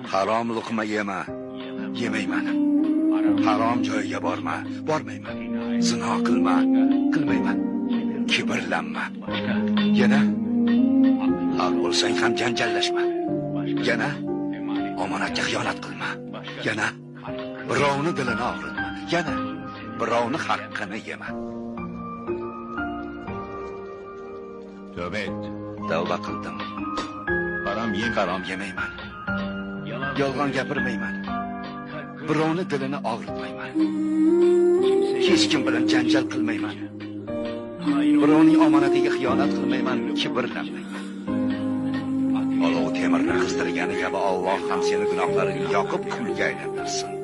Harom luqma yema, yemayman. Harom joyga bormayman. Zino qilmayman. Kibrlanma. Yana haq bo'lsang ham janjallashma. Yana omonatga xiyonat qilma. Yana birovni dilini og'ritma. Yana birovni haqqini yema. Tövbe et. Tavba qildim. Harom yemayman. Yolg'on gapirmayman. Birovni dilini og'ritmayman. Hech kim bilan janjal qilmayman. Birovning omonatiga xiyonat qilmayman, kibrlanmayman. Olov temirni qistirgani kabi Alloh ham seni gunohlaringni yoqib kulga aylantirsin.